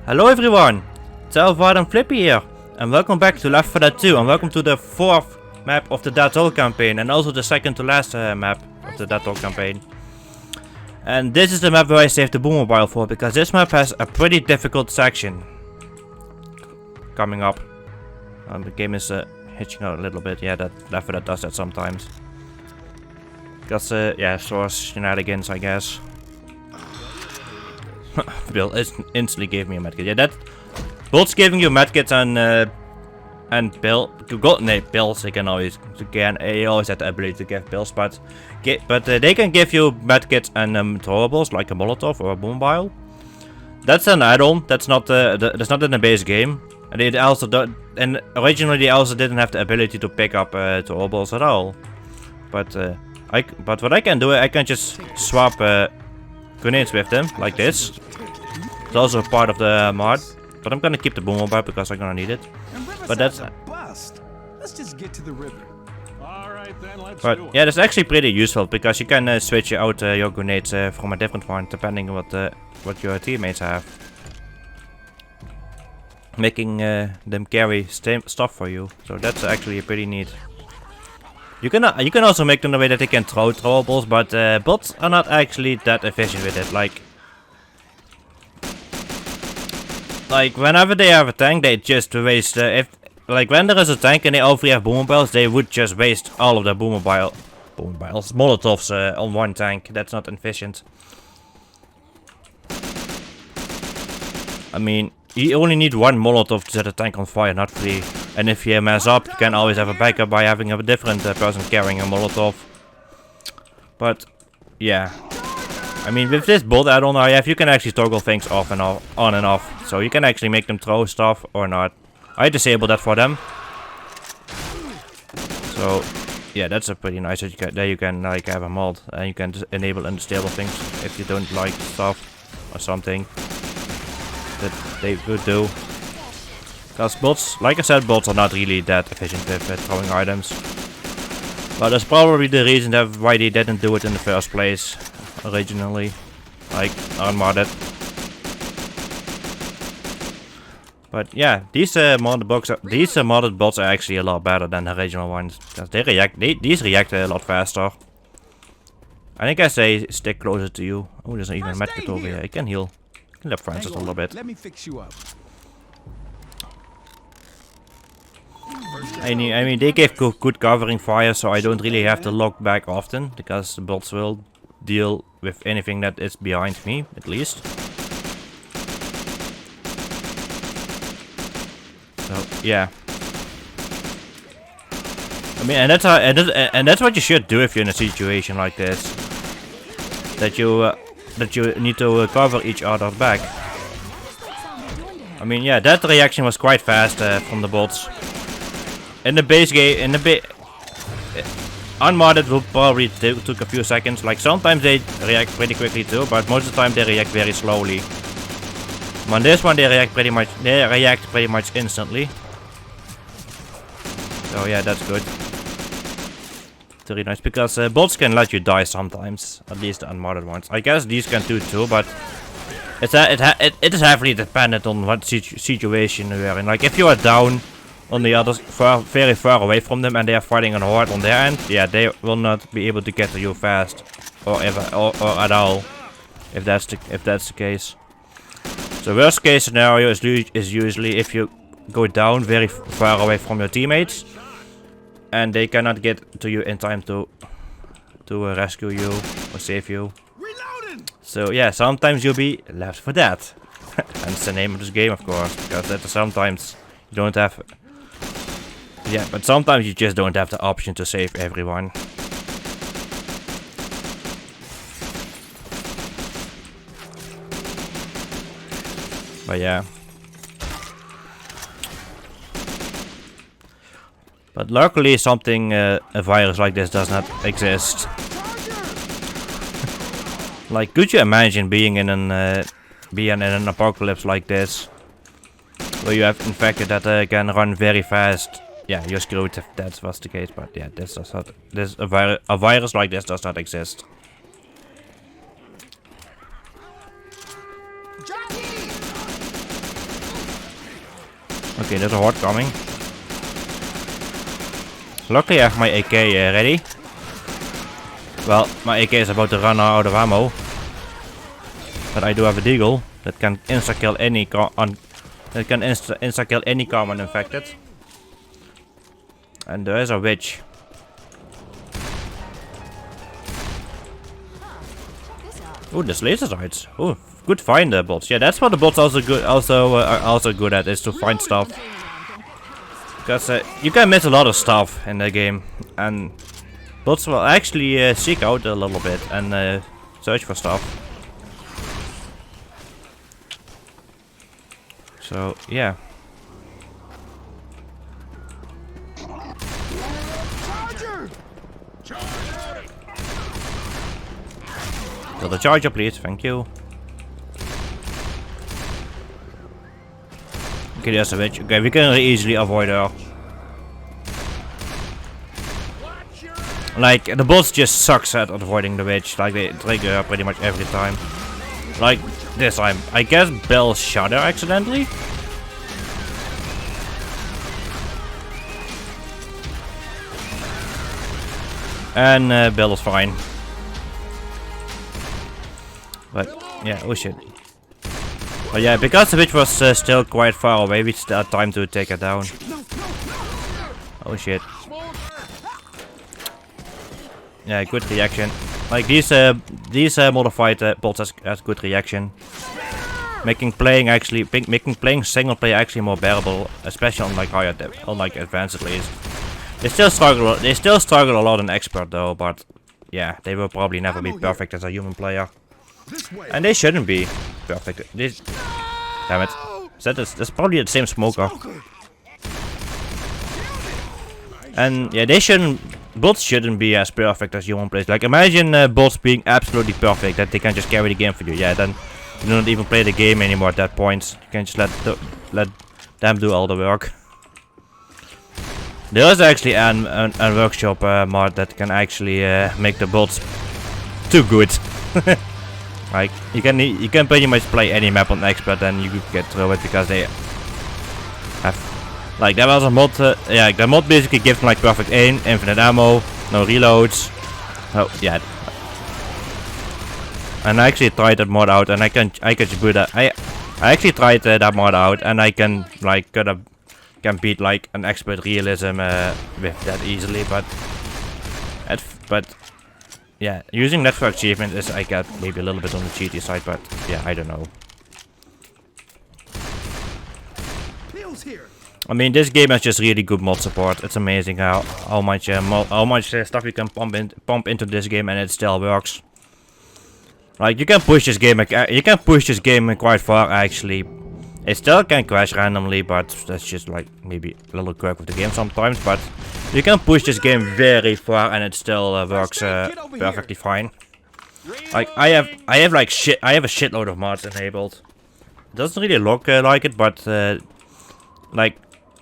Hello everyone, it's Alvard and Flippy here, and welcome back to Left 4 Dead 2, and welcome to the 4th map of the Dead Hole campaign, and also the second to last map of the Dead Hole campaign. And this is the map where I saved the Boommobile for, because this map has a pretty difficult section coming up. The game is hitching out a little bit, yeah, that Left 4 Dead does that sometimes. Because, yeah, source shenanigans, I guess. Bill instantly gave me a medkit. Yeah, that Bill's giving you medkits and Bill, bills. They can always have the ability to give bills, but they can give you medkits and throwables like a Molotov or a Boommobile. That's an add-on. That's not in the base game. And it also and originally they also didn't have the ability to pick up throwables at all. But what I can do, I can just swap grenades with them like this. It's also part of the mod, but I'm gonna keep the Boommobile because I'm gonna need it. But that's let's just get to the river. All right, then, let's but yeah, that's actually pretty useful because you can switch out your grenades from a different one depending on what your teammates have, making them carry stuff for you. So that's actually pretty neat. You can also make them the way that they can throw throwables, but bots are not actually that efficient with it. Like whenever they have a tank, they just waste. When there is a tank and they all three have Boommobiles, they would just waste all of their Boommobiles, Molotovs on one tank. That's not efficient. I mean, you only need one Molotov to set a tank on fire, not three. And if you mess up, you can always have a backup by having a different person carrying a Molotov. But yeah, I mean, with this bolt add-on I have, you can actually toggle things off and on and off. So you can actually make them throw stuff or not. I disabled that for them. So yeah, that's a pretty nice. There you can like have a mod and you can just enable and disable things if you don't like stuff or something that they would do. Because bots, like I said, bots are not really that efficient with throwing items. But that's probably the reason why they didn't do it in the first place originally, like unmodded. But yeah, these modded bots are actually a lot better than the original ones because these react a lot faster. And I guess they stick closer to you. Oh, there's even a medkit over here. I can heal. I can help Francis a little bit. Let me fix you up. I mean, they give good covering fire, so I don't really have to look back often because the bots will deal with anything that is behind me, at least. So yeah, I mean, and that's what you should do if you're in a situation like this. That you need to cover each other's back. I mean, yeah, that reaction was quite fast from the bots. In the base game, unmodded will probably took a few seconds. Like sometimes they react pretty quickly too, but most of the time they react very slowly. On this one they react pretty much instantly. So yeah, that's good. Very nice because bots can let you die sometimes, at least the unmodded ones. I guess these can too, but it is heavily dependent on what situation you are in. Like if you are down on the others, very far away from them, and they are fighting a horde on their end, yeah, they will not be able to get to you fast, or at all, if that's the case. So worst case scenario is usually if you go down very far away from your teammates, and they cannot get to you in time to rescue you or save you. So yeah, sometimes you'll be left for dead. That's the name of this game, of course, because that sometimes you don't have. Yeah, but sometimes you just don't have the option to save everyone. But yeah. But luckily a virus like this does not exist. Like, could you imagine being in an apocalypse like this? Where you have infected that can run very fast. Yeah, you're screwed if that was the case, but yeah, a virus like this does not exist. Okay, there's a horde coming. Luckily I have my AK ready. Well, my AK is about to run out of ammo. But I do have a deagle that can insta-kill any insta-kill any common infected. And there is a witch. Oh, there's laser sights. Oh, good find the bots. Yeah, that's what the bots are also good at, is to find stuff. Because you can miss a lot of stuff in the game, and bots will actually seek out a little bit and search for stuff. So yeah. So the charger, please. Thank you. Okay, there's a witch. Okay, we can really easily avoid her. Like, the bots just sucks at avoiding the witch. Like, they trigger her pretty much every time. Like, this time. I guess Bell shot her accidentally. And Bell is fine. But, yeah, oh shit. But yeah, because the witch was still quite far away, we still had time to take her down. Oh shit. Yeah, good reaction. Like these modified bots has good reaction, making playing single player actually more bearable, especially on like higher on like advanced at least. They still struggle a lot in expert though, but yeah, they will probably never be perfect as a human player, and they shouldn't be perfect. Damn it! That's probably the same smoker. And yeah, bots shouldn't be as perfect as human players. Like, imagine bots being absolutely perfect, that they can just carry the game for you. Yeah, then you don't even play the game anymore at that point. You can just let them do all the work. There is actually a workshop mod that can actually make the bots too good. Like, you can pretty much play any map on expert and you could get through it, because they have, like, there was a mod, yeah, the mod basically gives them like perfect aim, infinite ammo, no reloads. Oh yeah. And I actually tried that mod out, and I can just boot that. I actually tried that mod out, and I can like can beat like an expert realism with that easily. But yeah, using that for achievement is, I get maybe a little bit on the cheaty side, but yeah, I don't know. I mean, this game has just really good mod support. It's amazing how much stuff you can pump into this game, and it still works. Like, you can push this game quite far actually. It still can crash randomly, but that's just like maybe a little quirk of the game sometimes. But you can push this game very far, and it still works perfectly fine. Like, I have a shitload of mods enabled. It doesn't really look like it, but like,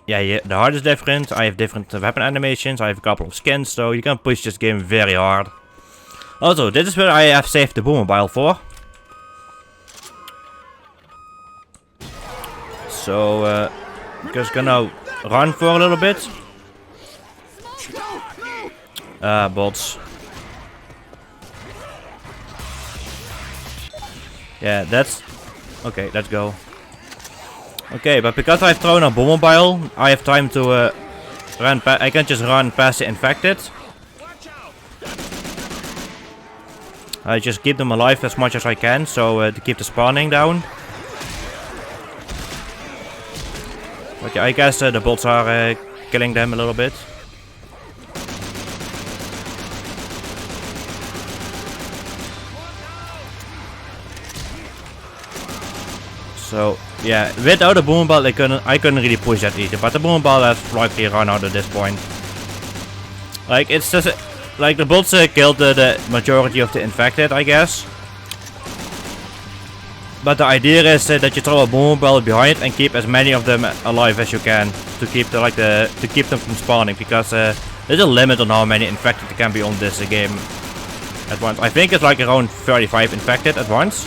yeah, the heart is different. I have different weapon animations. I have a couple of skins, so you can push this game very hard. Also, this is where I have saved the Boommobile for. So, just gonna run for a little bit. Bots. Yeah, that's... Okay, let's go. Okay, but because I've thrown a Boommobile, I have time to I can just run past the infected. I just keep them alive as much as I can, so to keep the spawning down. Okay, I guess the bots are killing them a little bit. So yeah, without the Boommobile I couldn't really push that either, but the Boommobile has likely run out at this point. Like, it's just like the bots killed the majority of the infected, I guess. But the idea is that you throw a Boommobile behind and keep as many of them alive as you can to keep to keep them from spawning, because there's a limit on how many infected there can be on this game at once. I think it's like around 35 infected at once.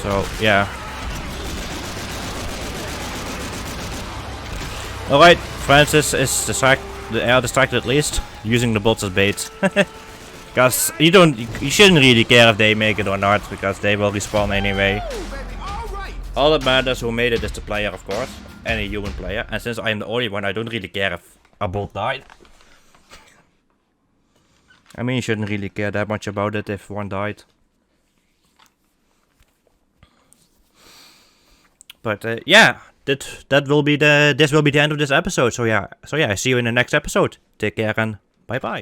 So yeah. Alright, Francis is distracted at least, using the bots as bait. Because you shouldn't really care if they make it or not, because they will respawn anyway. All that matters who made it is the player, of course, any human player. And since I'm the only one, I don't really care if a bot died. I mean, you shouldn't really care that much about it if one died. But yeah, this will be the end of this episode. So yeah, I see you in the next episode. Take care and bye bye.